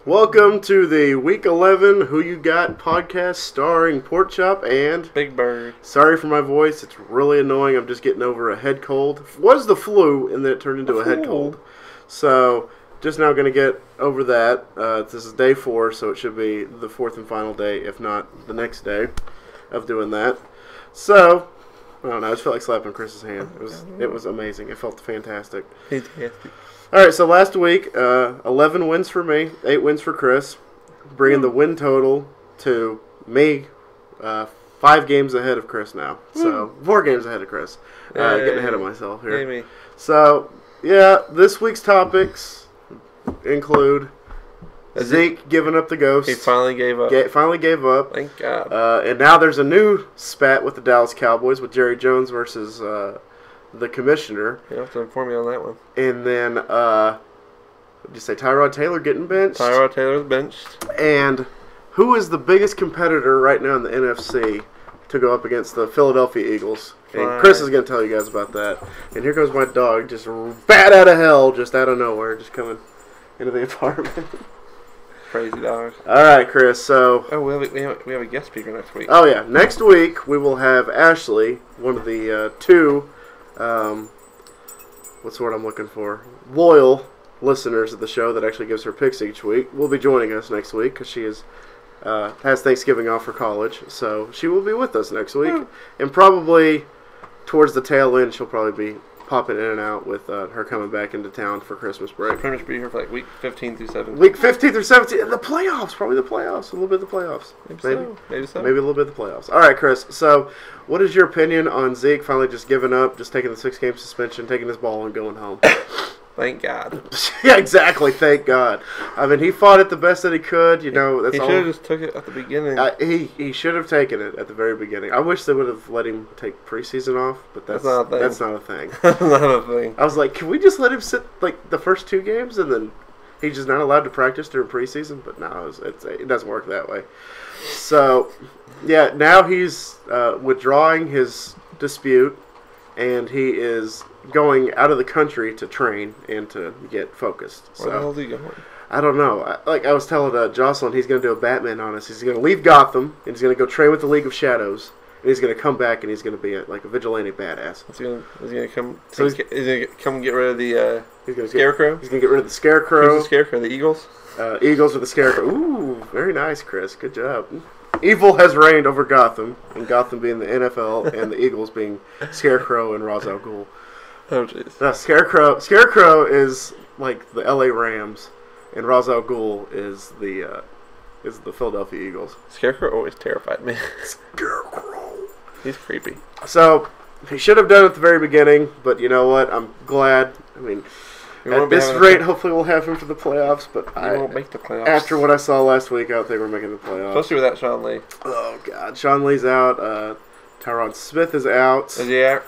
Welcome to the Week 11 Who You Got podcast starring Pork Chop and Big Bird. Sorry for my voice. It's really annoying. I'm just getting over a head cold. It was the flu, and then it turned into a head cold. So, just now going to get over that. This is day 4, so it should be the 4th and final day, if not the next day, of doing that. So, I don't know. I just felt like slapping Chris's hand. It was amazing. It felt fantastic. Fantastic. All right, so last week, 11 wins for me, 8 wins for Chris, bringing the win total to me 5 games ahead of Chris now. So 4 games ahead of Chris. Getting ahead of myself here. Maybe. So, yeah, this week's topics include Zeke giving up the ghost. He finally gave up. Finally gave up. Thank God. And now there's a new spat with the Dallas Cowboys with Jerry Jones versus the commissioner. You have to inform me on that one. And then, what did you say, Tyrod Taylor getting benched? Tyrod Taylor's benched. And who is the biggest competitor right now in the NFC to go up against the Philadelphia Eagles? And Chris is going to tell you guys about that. And here goes my dog, just bat out of hell, just out of nowhere, just coming into the apartment. Crazy dog. All right, Chris, so... Oh, we have a guest speaker next week. Oh, yeah. Next week, we will have Ashley, one of the two... what's the word I'm looking for? Loyal listeners of the show that actually gives her picks each week will be joining us next week because she has Thanksgiving off for college, so she will be with us next week, and probably towards the tail end she'll probably be popping in and out with her coming back into town for Christmas break. Pretty much be here for like week 15 through 17. Week 15 through 17, and the playoffs, probably the playoffs, a little bit of the playoffs. Maybe so. Maybe a little bit of the playoffs. All right, Chris, so what is your opinion on Zeke finally just giving up, just taking the 6-game suspension, taking his ball and going home? Thank God. Yeah, exactly. Thank God. I mean, he fought it the best that he could. You know, that's he all. should have just took it at the beginning. He should have taken it at the very beginning. I wish they would have let him take preseason off, but that's not a thing. That's not a thing. I was like, can we just let him sit like the first 2 games and then he's just not allowed to practice during preseason? But no, it doesn't work that way. So, yeah, now he's withdrawing his dispute, and he is going out of the country to train and to get focused. Where the hell is he going? I don't know. I was telling Jocelyn, he's going to do a Batman on us. He's going to leave Gotham, and he's going to go train with the League of Shadows, and he's going to come back, and he's going to be a vigilante badass. Is he going to come? So he's going to come get rid of the Scarecrow? He's going to get rid of the Scarecrow. Who's the Scarecrow? The Eagles? Eagles with the Scarecrow. Ooh, very nice, Chris. Good job. Evil has reigned over Gotham, and Gotham being the NFL, and the Eagles being Scarecrow and Ra's al Ghul. Oh, jeez. No, Scarecrow is like the LA Rams, and Ra's al Ghul is the Philadelphia Eagles. Scarecrow always terrified me. Scarecrow. He's creepy. So, he should have done it at the very beginning, but you know what? I'm glad. I mean, at this rate, hopefully we'll have him for the playoffs, but I won't make the playoffs. After what I saw last week, I don't think we're making the playoffs. Especially without Sean Lee. Oh, God. Sean Lee's out. Tyron Smith is out. Is he out?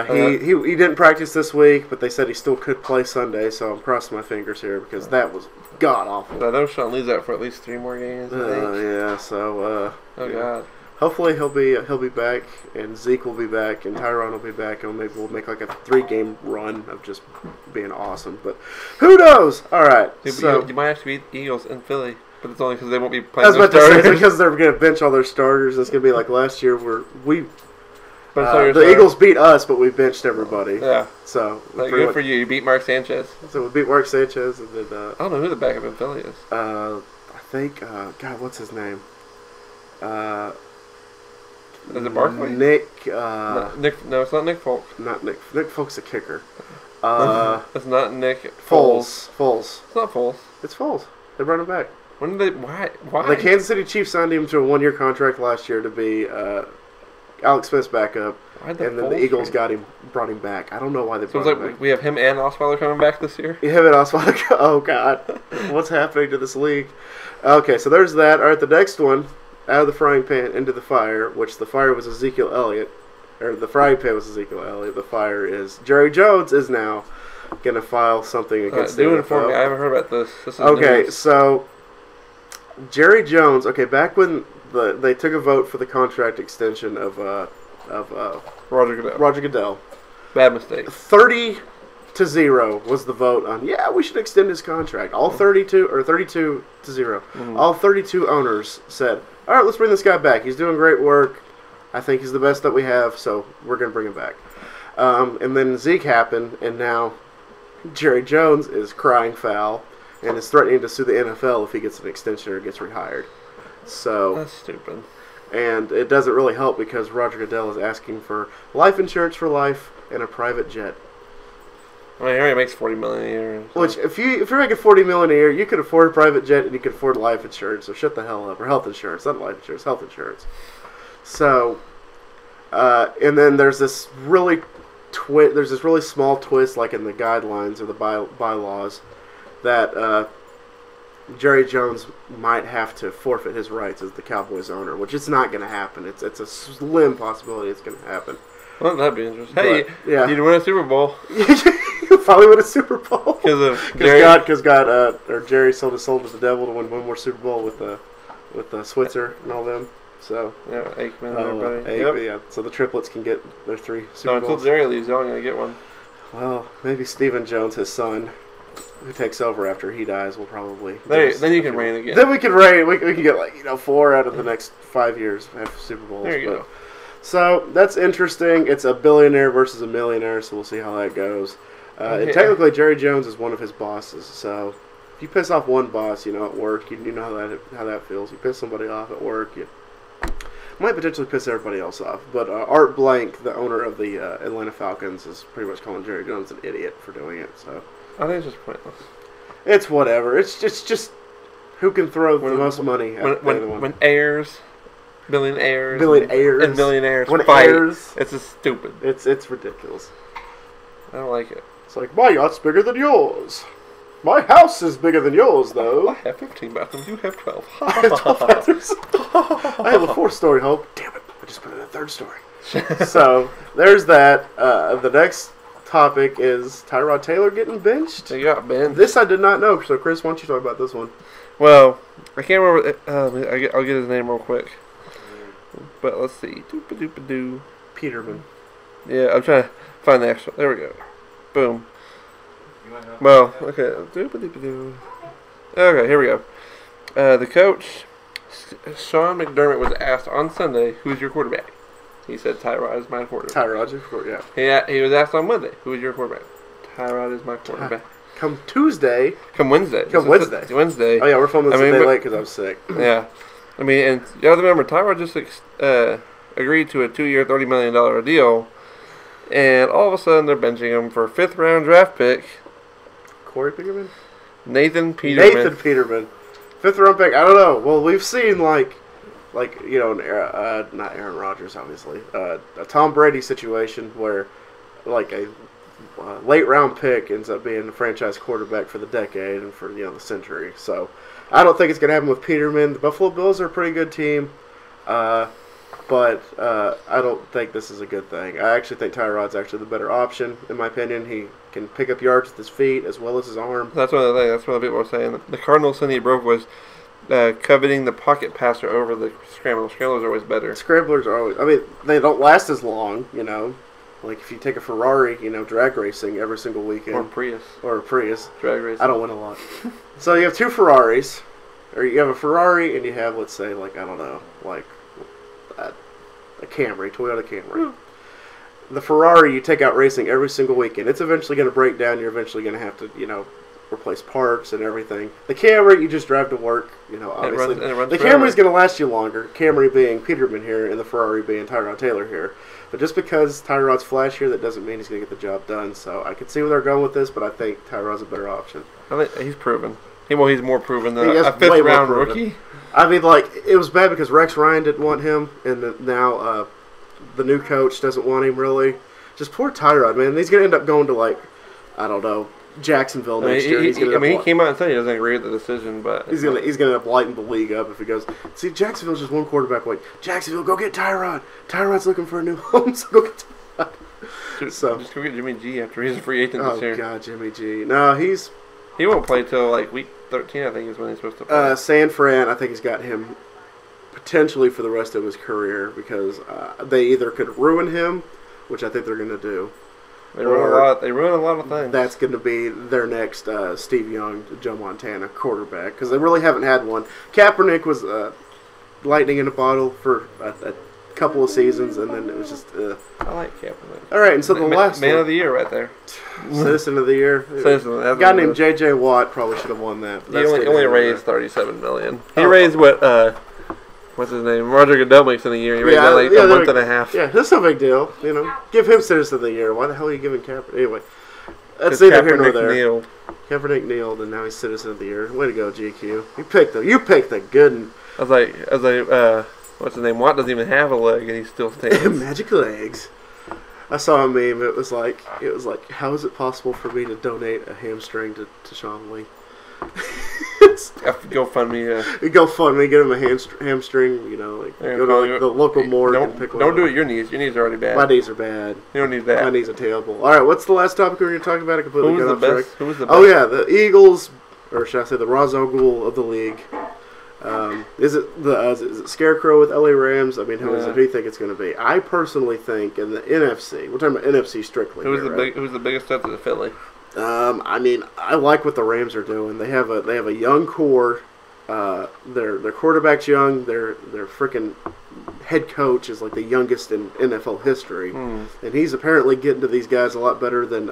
He didn't practice this week, but they said he still could play Sunday, so I'm crossing my fingers here because that was god-awful. I know Sean Lee's out for at least 3 more games, I think. Yeah, so... God. Hopefully he'll be back, and Zeke will be back, and Tyron will be back, and maybe we'll make like a 3-game run of just being awesome. But who knows? All right. So you might have to beat Eagles in Philly, but it's only because they won't be playing their starters. It's because they're going to bench all their starters. It's going to be like last year where the Eagles Eagles beat us, but we benched everybody. Yeah. So good for you. You beat Mark Sanchez. So we beat Mark Sanchez, and then I don't know who the backup in Philly is. I think God, what's his name? Is it Barkley? Nick. No, it's not Nick Folk. Not Nick. Nick Folk's a kicker. It's not Nick Foles. It's not Foles. It's Foles. They brought him back. When did they? Why? The Kansas City Chiefs signed him to a 1-year contract last year to be Alex Smith's backup, and then the Eagles brought him back. I don't know why they brought him back. We have him and Osweiler coming back this year? Him and Osweiler. Oh, God. What's happening to this league? Okay, so there's that. All right, the next one, out of the frying pan into the fire, which the fire was Ezekiel Elliott. Or the frying pan was Ezekiel Elliott. The fire is Jerry Jones is now going to file something against the NFL. Inform me. I haven't heard about this. This is okay, news. So Jerry Jones, back when they took a vote for the contract extension of Rodger Godell. Rodger Godell. Bad mistake. 32-0 was the vote on, we should extend his contract. All 32, or 32-0. Mm-hmm. All 32 owners said, all right, let's bring this guy back. He's doing great work. I think he's the best that we have, so we're going to bring him back. And then Zeke happened, and now Jerry Jones is crying foul and is threatening to sue the NFL if he gets an extension or gets rehired. So that's stupid. And it doesn't really help because Rodger Godell is asking for life insurance for life and a private jet. Well, he already makes $40 million a year. So. Which, if you're making $40 million a year, you could afford a private jet and you could afford life insurance. So shut the hell up, or health insurance, not life insurance, health insurance. So, and then there's this really small twist, like in the guidelines or the bylaws, that Jerry Jones might have to forfeit his rights as the Cowboys owner, which is not going to happen. It's a slim possibility it's going to happen. Well, that'd be interesting. Hey, yeah. You'd win a Super Bowl. You'll probably win a Super Bowl. Because Jerry sold his soul to the devil to win one more Super Bowl with Switzer and all them. So yeah, Aikman and everybody. Yeah. So the triplets can get their 3 Super Bowls. Until Jerry leaves, y'all gonna get one. Well, maybe Stephen Jones, his son, who takes over after he dies, will probably. Then you can reign again. Then we can reign. We can get 4 out of the next 5 years have Super Bowls. There you go. So that's interesting. It's a billionaire versus a millionaire, so we'll see how that goes. And technically, Jerry Jones is one of his bosses. So if you piss off one boss, at work, you know how that feels. You piss somebody off at work, you might potentially piss everybody else off. But Art Blank, the owner of the Atlanta Falcons, is pretty much calling Jerry Jones an idiot for doing it. So I think it's just pointless. It's whatever. It's just who can throw the most money at the other one. When heirs. Billionaires and millionaires when fight. Heirs, it's just stupid. It's ridiculous. I don't like it. It's like, my yacht's bigger than yours. My house is bigger than yours, though. I have 15 bathrooms. You have 12. I have 12 bathrooms. I have a 4-story home. Damn it! I just put in a 3rd story. So there's that. The next topic is Tyrod Taylor getting benched. They got benched. This I did not know. So Chris, why don't you talk about this one? Well, I can't remember. I'll get his name real quick. But let's see. Doop-a-doop-a-doo. Peterman. Yeah, I'm trying to find the actual. There we go. Boom. Well, okay. Doop-a-doop-a-doo. Okay, here we go. The coach, Sean McDermott, was asked on Sunday, who's your quarterback? He said, Tyrod is my quarterback. Tyrod's your quarterback, yeah. He was asked on Monday, who is your quarterback? Tyrod is my quarterback. Come Tuesday. Come Wednesday. Wednesday. Oh, yeah, we're filming this a day late because I was sick. Yeah. I mean, and you have to remember, Tyrod just agreed to a 2-year, $30 million deal, and all of a sudden they're benching him for a 5th-round draft pick. Corey Peterman? Nathan Peterman. 5th-round pick. I don't know. Well, we've seen, not Aaron Rodgers, obviously, a Tom Brady situation where, a late-round pick ends up being the franchise quarterback for the decade and for, the century. So I don't think it's going to happen with Peterman. The Buffalo Bills are a pretty good team, but I don't think this is a good thing. I actually think Tyrod's actually the better option, in my opinion. He can pick up yards with his feet as well as his arm. That's one of the things. That's what people were saying. The Cardinals' thing he broke was coveting the pocket passer over the scrambler. Scramblers are always better. Scramblers are always. They don't last as long, Like if you take a Ferrari, drag racing every single weekend. Or a Prius. Drag racing. I don't win a lot. So you have 2 Ferraris. Or you have a Ferrari and you have, let's say, a Camry, Toyota Camry. The Ferrari, you take out racing every single weekend. It's eventually going to break down. You're eventually going to have to, replace parts and everything. The Camry, you just drive to work. Obviously. It runs the Camry's going to last you longer. Camry being Peterman here and the Ferrari being Tyrod Taylor here. But just because Tyrod's flashier, that doesn't mean he's going to get the job done. So I can see where they're going with this, but I think Tyrod's a better option. I think he's proven. He's more proven than a 5th-round rookie. I mean, it was bad because Rex Ryan didn't want him, and now the new coach doesn't want him, really. Just poor Tyrod, man. He's going to end up going to, I don't know, Jacksonville next year. He came out and said he doesn't agree with the decision, but he's gonna end up lighting the league up if he goes. See, Jacksonville's just one quarterback away. Jacksonville, go get Tyrod. Tyrod's looking for a new home, so go get Tyrod. Just go get Jimmy G after he's a free agent this year. Oh God, Jimmy G. No, he won't play till week 13. I think is when he's supposed to play. San Fran, I think he's got him potentially for the rest of his career because they either could ruin him, which I think they're going to do, They ruin a lot of things. That's going to be their next Steve Young, Joe Montana quarterback because they really haven't had one. Kaepernick was lightning in a bottle for a couple of seasons, and then it was just. I like Kaepernick. All right, and so the last man of the year right there. Citizen of the year. A guy named J.J. Watt probably should have won that. But he only raised $37 million. He raised what? What's his name? Rodger Godell makes in a year. He raised that a month and a half. Yeah, that's no big deal. You know, give him Citizen of the Year. Why the hell are you giving Kaepernick? Anyway, that's neither here nor there. Kneeled. Kaepernick kneeled, and now he's Citizen of the Year. Way to go, GQ. You picked the good one. I was like, what's his name? Watt doesn't even have a leg, and he still stands. Magic legs. I saw a meme. It was like, how is it possible for me to donate a hamstring to Sean Lee? GoFundMe. GoFundMe, get him a hamstring. You know, like go to the local morgue and pick one up. Don't do it. Your knees. Your knees are already bad. My knees are bad. You don't need that. My knees are terrible. All right, what's the last topic we were talking about? I completely got off track. Who was the best? Oh yeah, the Eagles, or should I say the Rodger Godell of the league? Is it Scarecrow with LA Rams? I mean, who do you think it's going to be? I personally think in the NFC. We're talking about NFC strictly. Who's the biggest threat to the Philly? I mean, I like what the Rams are doing. They have a young core. Their quarterback's young. Their freaking head coach is like the youngest in NFL history, and he's apparently getting to these guys a lot better than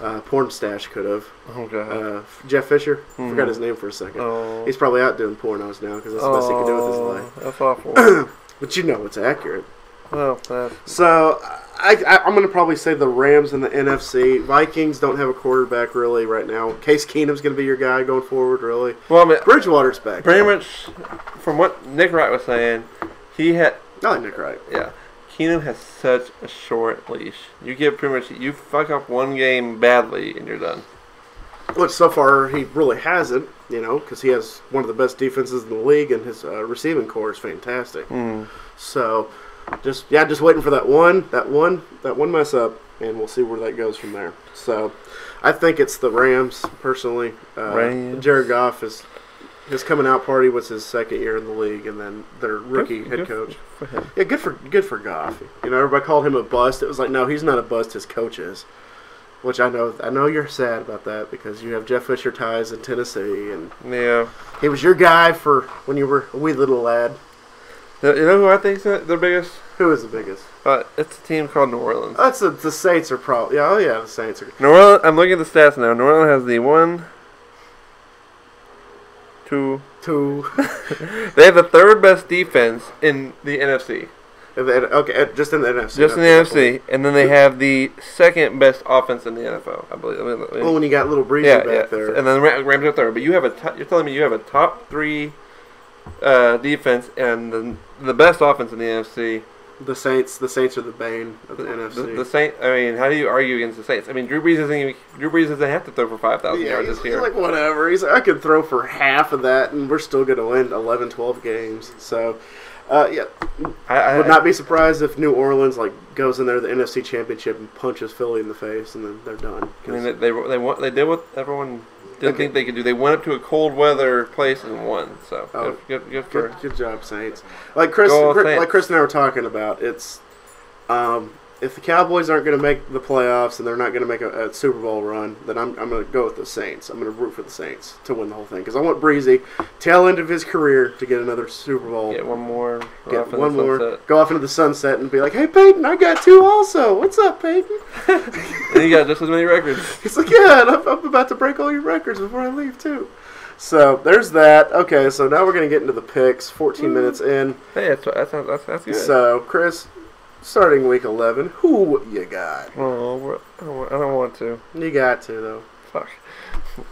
Pornstache could have. Oh god. Jeff Fisher. Forgot his name for a second. Oh. He's probably out doing pornos now because that's the best he can do with his life. That's awful. But you know it's accurate. Well, so I'm going to probably say the Rams and the NFC. Vikings don't have a quarterback really right now. Case Keenum's going to be your guy going forward, really. Well, I mean, Bridgewater's back. Pretty much, from what Nick Wright was saying, I like Nick Wright. Yeah. Keenum has such a short leash. You fuck up one game badly and you're done. Which so far he really hasn't, because he has one of the best defenses in the league and his receiving core is fantastic. So, just waiting for that one mess up, and we'll see where that goes from there. So, I think it's the Rams personally. Jared Goff his coming out party was his second year in the league, and then their rookie head coach. For him. Yeah, good for Goff. Everybody called him a bust. It was like, no, he's not a bust. His coach is. Which I know you're sad about that because you have Jeff Fisher ties in Tennessee, and he was your guy for when you were a wee little lad. You know who I think's the biggest? Who is the biggest? It's a team called New Orleans. That's the Saints are probably. Yeah, the Saints are. New Orleans. I'm looking at the stats now. New Orleans has the 1, 2. They have the third best defense in the NFC. Okay, just in the NFC. Just in the NFC, and then they have the second best offense in the NFL, I believe. Oh, when you got little Breezy back there, and then the Rams are third. But you're telling me you have a top 3 defense and the best offense in the NFC. The Saints are the bane of the NFC. The Saints. I mean, how do you argue against the Saints? I mean, Drew Brees doesn't have to throw for 5,000 yards this year. He's like, whatever. He's like, I could throw for half of that, and we're still going to win 11, 12 games. So. I would not be surprised if New Orleans goes in there the NFC Championship and punches Philly in the face, and then they're done. I mean, they did what everyone didn't think they could do. They went up to a cold weather place and won. So good job, Saints. Like Chris and I were talking about, it's if the Cowboys aren't going to make the playoffs and they're not going to make a Super Bowl run, then I'm going to go with the Saints. I'm going to root for the Saints to win the whole thing because I want Breezy, tail end of his career, to get another Super Bowl. Get one more. Go off into the sunset and be like, hey, Peyton, I got 2 also. What's up, Peyton? And you got just as many records. He's like, yeah, and I'm about to break all your records before I leave, too. So, there's that. Okay, so now we're going to get into the picks, 14 minutes in. Hey, that's good. So, Chris, starting week 11, who you got? Oh, I don't want to. You got to, though. Fuck.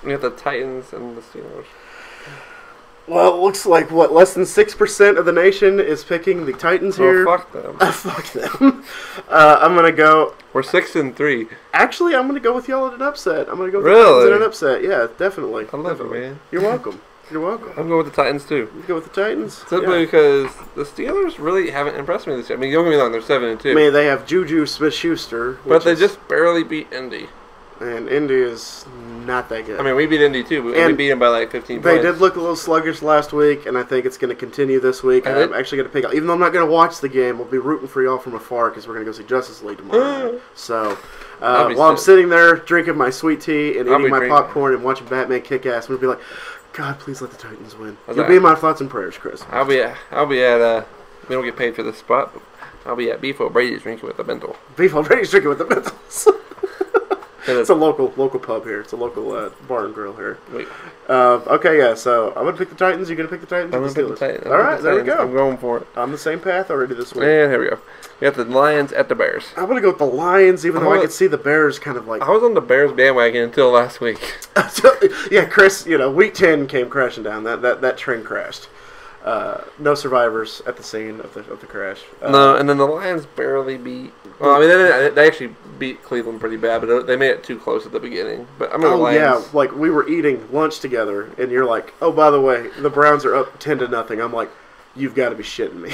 We have the Titans and the Steelers. Well, it looks like, less than 6% of the nation is picking the Titans here. Fuck them. Fuck them. I'm going to go... We're 6-3. Actually, I'm going to go with y'all at an upset. I'm going to go with the Titans at an upset. Yeah, definitely. I love it, man. You're welcome. You're welcome. I'm going with the Titans, too. You go with the Titans? Simply because the Steelers really haven't impressed me this year. I mean, don't get me wrong, they're 7-2. I mean, they have Juju Smith-Schuster. But they just barely beat Indy. And Indy is not that good. I mean, we beat Indy too, but we beat them by like 15 points. They did look a little sluggish last week, and I think it's going to continue this week. I'm actually going to pick up, even though I'm not going to watch the game, I'll be rooting for y'all from afar because we're going to go see Justice League tomorrow. So, while I'm sitting there drinking my sweet tea and eating my popcorn and watching Batman kick ass, I'm going to be like, God, please let the Titans win. You'll be in my thoughts and prayers, Chris. I'll be at, we don't get paid for this spot, but I'll be at Beef O'Brady's drinking with the Bendel. Beef O'Brady's drinking with the Bendels. It's a local pub here. It's a local bar and grill here. Wait. Okay, yeah, so I'm going to pick the Titans. You going to pick the Titans? I'm going to pick the Titans. All right, there we go. I'm going for it. On the same path already this week. And here we go. We got the Lions at the Bears. I'm going to go with the Lions, even though I could see the Bears kind of like... I was on the Bears bandwagon until last week. Yeah, Chris, week 10 came crashing down. That train crashed. No survivors at the scene of the crash. No, and then the Lions barely beat... Well, I mean, they actually beat Cleveland pretty bad, but they made it too close at the beginning. But I'm going to Lions. Yeah, like we were eating lunch together, and you're like, oh, by the way, the Browns are up 10-0. I'm like, you've got to be shitting me.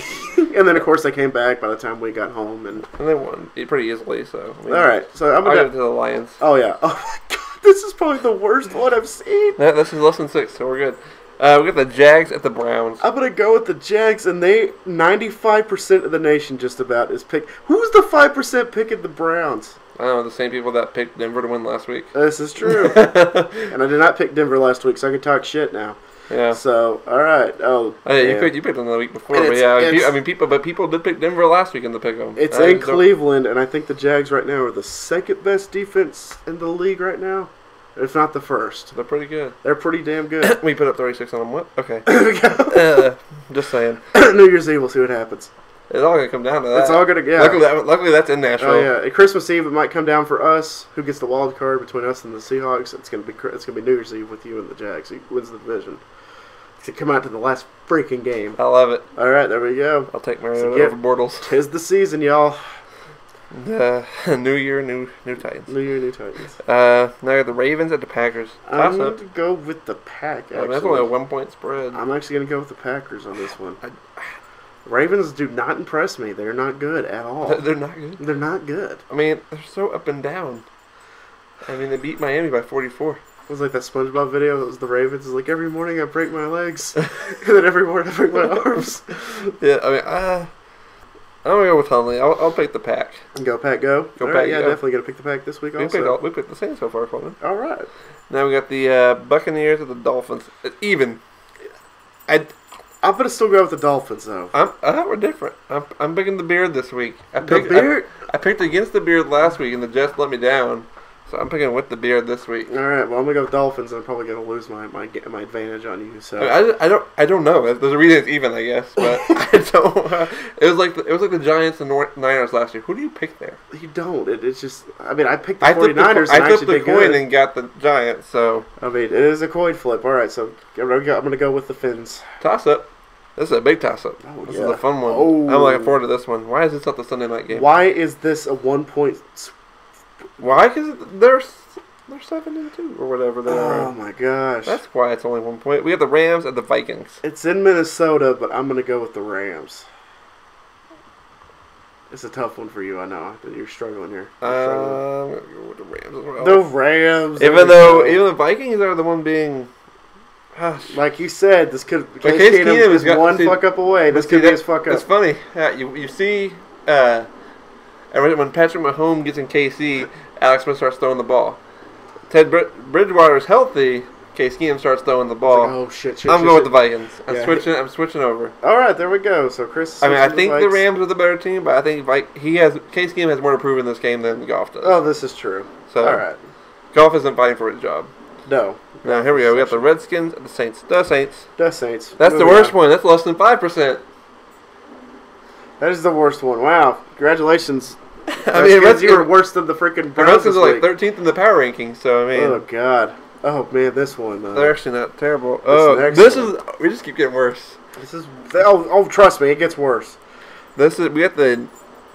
And then, of course, they came back by the time we got home. And they won pretty easily, so... I mean, all right, so I'm going to give it to the Lions. Oh, yeah. Oh, my God, this is probably the worst one I've seen. This is less than 6, so we're good. We got the Jags at the Browns. I'm going to go with the Jags, and 95% of the nation just about is picked. Who's the 5% picking the Browns? I don't know, the same people that picked Denver to win last week. This is true. And I did not pick Denver last week, so I can talk shit now. Yeah. So, all right. Oh, you picked them the week before, but yeah, people did pick Denver last week in the pick 'em. It's in Cleveland, and I think the Jags right now are the second best defense in the league right now. If not the first. They're pretty good. They're pretty damn good. We put up 36 on them. What? Okay. Just saying. New Year's Eve, we'll see what happens. It's all going to come down to that. It's all going to, yeah. Luckily, that's in Nashville. Oh, yeah. At Christmas Eve, it might come down for us. Who gets the wild card between us and the Seahawks? It's going to be New Year's Eve with you and the Jags. Who wins the division? To come out to the last freaking game. I love it. All right, there we go. I'll take Mariota over Bortles. 'Tis the season, y'all. New year, new Titans. New year, new Titans. Now the Ravens at the Packers. I'm going to go with the Pack, actually. That's only a 1-point spread. I'm actually going to go with the Packers on this one. Ravens do not impress me. They're not good at all. They're not good? They're not good. I mean, they're so up and down. I mean, they beat Miami by 44. It was like that SpongeBob video. It was the Ravens. It's like, every morning I break my legs. And then every morning I break my arms. Yeah, I mean, I'm going to go with Hundley. I'll pick the Pack. Go Pack, go. Go All Pack, right, yeah, go. definitely going to pick the Pack this week also. We picked the same so far, Coleman. All right. Now we got the Buccaneers at the Dolphins. Even. I'm going to still go with the Dolphins, though. We're different. I'm picking the Beard this week. The Beard? I picked against the Beard last week, and the Jets let me down. So I'm picking with the Beard this week. All right. Well, I'm gonna go with Dolphins. I'm probably gonna lose my advantage on you. So I don't know. There's a reason it's even, I guess. But I don't. It was like the Giants and Niners last year. Who do you pick there? You don't. It's just. I mean, I picked the 49ers. I flipped the coin and got the Giants. So I mean, it is a coin flip. All right. So I'm gonna go with the Fins. Toss up. This is a big toss-up. Oh, this is a fun one. Oh. I'm looking forward to this one. Why is this not the Sunday night game? Why is this a 1-point? Why? Because they're 7-2 or whatever they are. Oh my gosh. That's why it's only 1 point. We have the Rams and the Vikings. It's in Minnesota, but I'm going to go with the Rams. It's a tough one for you, I know. You're struggling here. I'm going to go with the Rams as well. The Rams. Even the Vikings are the one being... Like you said, this could Case Keenum is one fuck up away. This could be his fuck up. It's funny. You see, when Patrick Mahomes gets in KC, Alex Smith starts throwing the ball. Ted Bridgewater is healthy. Case Keenum starts throwing the ball. Like, oh shit! I'm going with the Vikings. I'm switching over. All right, there we go. So Chris. I think the Rams are the better team, but I think Case Keenum has more to prove in this game than Goff does. Oh, this is true. So all right, Goff isn't fighting for his job. No. Now, here we go. We got the Redskins and the Saints. The Saints. That's the worst one. That's less than 5%. That is the worst one. Wow. Congratulations. I mean, you were worse than the freaking Browns. The Redskins are like 13th in the power rankings, so I mean. Oh, God. Oh, man, this one. They're actually not terrible. We just keep getting worse. Trust me, it gets worse. We got the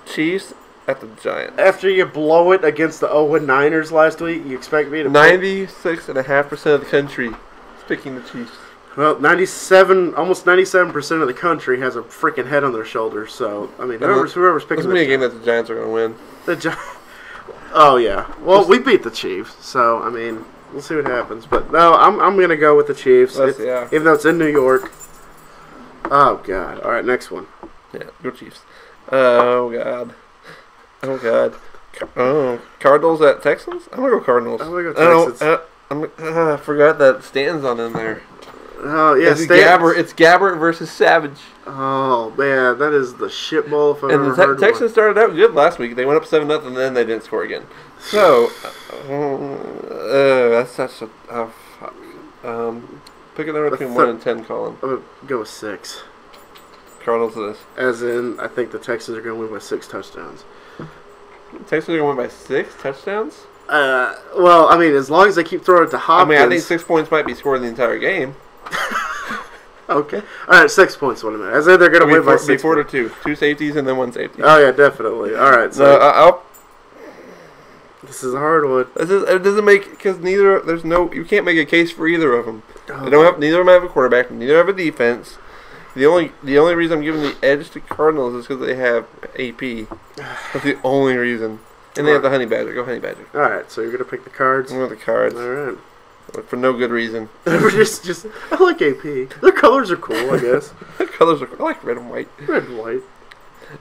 Chiefs at the Giants. After you blow it against the 0-9ers last week, you expect me to... 96.5% of the country is picking the Chiefs. Well, almost 97% of the country has a freaking head on their shoulders. So, I mean, whoever's picking... This is a game that the Giants are going to win. Oh, yeah. Well, we beat the Chiefs, so, I mean, we'll see what happens. But, no, I'm going to go with the Chiefs, even though it's in New York. Oh, God. All right, next one. Yeah, go Chiefs. Oh, God. Oh, God. Oh, Cardinals at Texans? I'm going to go Cardinals. I'm going to go Texans. I forgot that Stanton's on in there. Oh, yeah, it's Gabbert versus Savage. Oh, man, that is the shit bowl if I've ever heard the Texans started out good last week. They went up 7-0, and then they didn't score again. So, that's such a fuck. Pick a number between 1 and 10, Colin. I'm going to go with 6. Cardinals to this. As in, I think the Texans are going to win by 6 touchdowns. Texans are going to win by 6 touchdowns? Well, I mean, as long as they keep throwing it to Hopkins. I think 6 points might be scored in the entire game. Okay. All right, 6 points. What a minute. I said they're going to win by 6 points. 4 to 2. 2 safeties and then 1 safety. Oh, yeah, definitely. All right. So this is a hard one. It doesn't make, because you can't make a case for either of them. Neither of them have a quarterback. Neither have a defense. The only reason I'm giving the edge to Cardinals is because they have AP. That's the only reason. And they have the Honey Badger. Go Honey Badger. All right, so you're going to pick the Cards? I'm going with the Cards. All right. For no good reason. just I like AP. Their colors are cool, I guess. Their colors are cool. I like red and white. Red and white.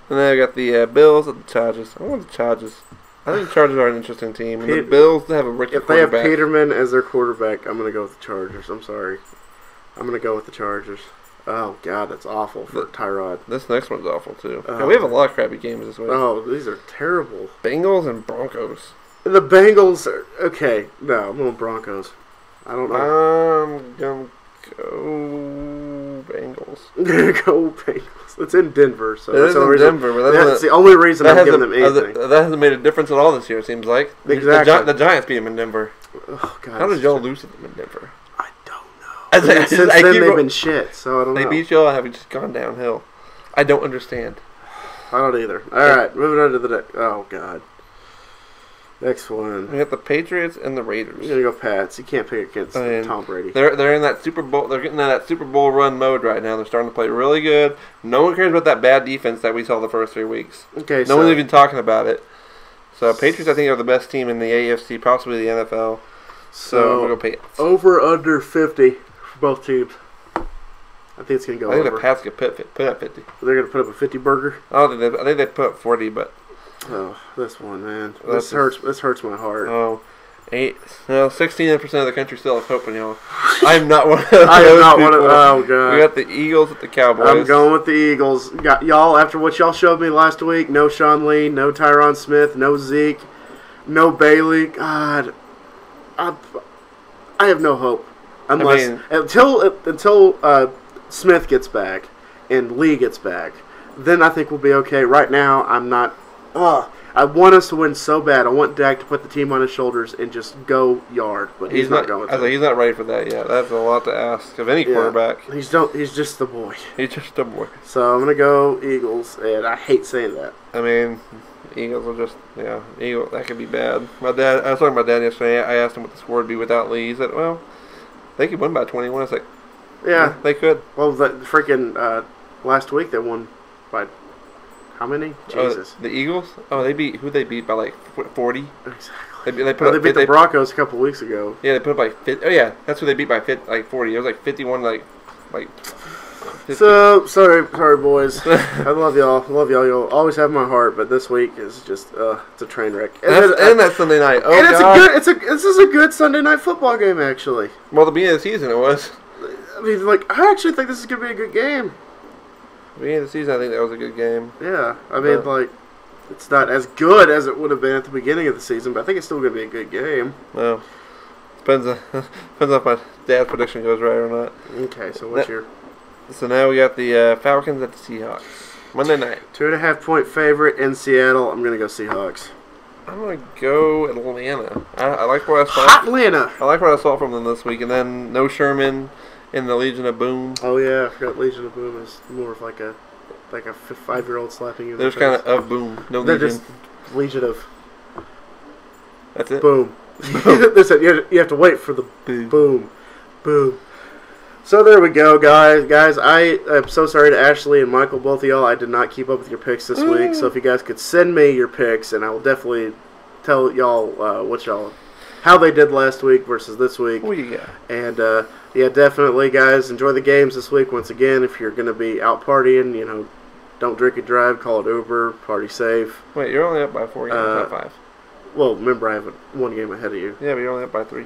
And then I got the Bills and the Chargers. I want the Chargers. I think the Chargers are an interesting team. And the Bills have a rookie quarterback. If they have Peterman as their quarterback, I'm going to go with the Chargers. I'm sorry. I'm going to go with the Chargers. Oh, God, that's awful for Tyrod. This next one's awful, too. Yeah, we have a lot of crappy games this week. Oh, these are terrible. Bengals and Broncos. The Bengals are... Okay, no, I'm going Broncos. I don't know. I'm going to go Bengals. Go Bengals. It's in Denver, so that's the only reason. Denver, but that's the only reason I'm giving them anything. That hasn't made a difference at all this year, it seems like. Exactly. The Giants beat them in Denver. Oh, God. How did y'all lose to them in Denver? Since then, they've been shit, so I don't know. They beat y'all, have just gone downhill. I don't understand. I don't either. All right, moving on to the next. Oh, God. Next one. We got the Patriots and the Raiders. You're going to go Pats. You can't pick against Tom Brady. They're in that Super Bowl. They're getting in that Super Bowl run mode right now. They're starting to play really good. No one cares about that bad defense that we saw the first 3 weeks. Okay, no one's even talking about it. So Patriots, I think, are the best team in the AFC, possibly the NFL. So I'm going to go Patriots. Over under 50. Both teams. I think it's going to go over. I think the Pats could put up 50. They're going to put up a 50 burger? I think they put up 40, but... Oh, this one, man. This hurts my heart. Oh, 16% of the country still has hope in y'all. I'm not one of those Oh, God. We got the Eagles at the Cowboys. I'm going with the Eagles. Got y'all, after what y'all showed me last week, no Sean Lee, no Tyron Smith, no Zeke, no Bailey. God, I have no hope. Until Smith gets back and Lee gets back, then I think we'll be okay. Right now, I'm not. I want us to win so bad. I want Dak to put the team on his shoulders and just go yard, but he's not going to. He's not ready for that yet. That's a lot to ask of any quarterback. He's just the boy. He's just a boy. So I'm gonna go Eagles, and I hate saying that. I mean, Eagles will just Eagles. That could be bad. I was talking to my dad yesterday. I asked him what the score would be without Lee. He said, "Well, they could win by 21." I was like, "Yeah, they could." Well, the freaking last week they won by how many? Jesus. The Eagles? Oh, who'd they beat by like 40? Exactly. They beat the Broncos a couple weeks ago. Yeah, they put up like 50. Oh yeah, that's who they beat by 40. It was like 51, like. 50. So sorry, boys. I love y'all. You'll always have my heart, but this week is just it's a train wreck. And that's Sunday night. Oh, and God. This is a good Sunday night football game, actually. Well, the beginning of the season it was. I mean, I actually think this is gonna be a good game. The beginning of the season, I think that was a good game. Yeah, I mean, it's not as good as it would have been at the beginning of the season, but I think it's still gonna be a good game. Well, depends if my dad's prediction goes right or not. Okay, so what's your? So now we got the Falcons at the Seahawks. Monday night. 2.5-point favorite in Seattle. I'm going to go Seahawks. I'm going to go Atlanta. I like what I saw. Hot Atlanta. I like what I saw from them this week. And then no Sherman in the Legion of Boom. Oh, yeah. I forgot Legion of Boom is more of like a 5-year-old slapping you in the face. There's kind of Boom. No They're Legion. Just Legion of... That's it? Boom. You have to wait for the boom. Boom. So there we go, guys. I am so sorry to Ashley and Michael, both of y'all. I did not keep up with your picks this week. So if you guys could send me your picks, and I will definitely tell y'all how they did last week versus this week. Oh, yeah. And yeah, definitely, guys, enjoy the games this week. Once again, if you're going to be out partying, you know, don't drink and drive. Call it Uber. Party safe. Wait, you're only up by 4 games, not 5. Well, remember, I have one game ahead of you. Yeah, but you're only up by 3.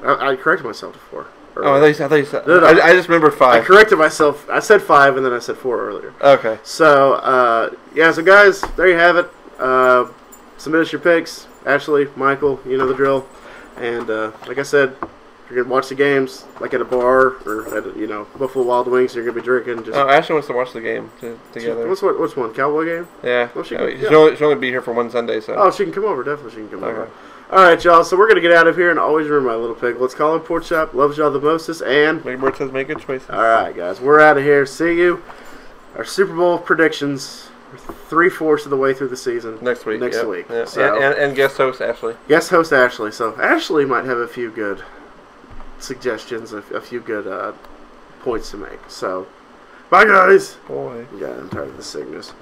I corrected myself to 4. Oh, I thought you said. No. I just remembered 5. I corrected myself. I said 5, and then I said 4 earlier. Okay. So, yeah, so guys, there you have it. Submit us your picks. Ashley, Michael, you know the drill. And like I said, if you're going to watch the games, like at a bar or at, Buffalo Wild Wings, you're going to be drinking. Just Ashley wants to watch the game together. What's one? Cowboy game? Yeah. Well, she'll only be here for one Sunday, so. Oh, she can come over. Definitely she can come over. All right, y'all. So we're going to get out of here, and always remember, my little pig. Let's call him Pork Chop. Loves y'all the mostest, and Big Bird says make good choices. All right, guys. We're out of here. See you. Our Super Bowl predictions. 3/4 of the way through the season. Next week. Yeah. So, and guest host Ashley. Guest host Ashley. So Ashley might have a few good suggestions, a few good points to make. So, bye, guys. Boy. Yeah, I'm tired of the sickness.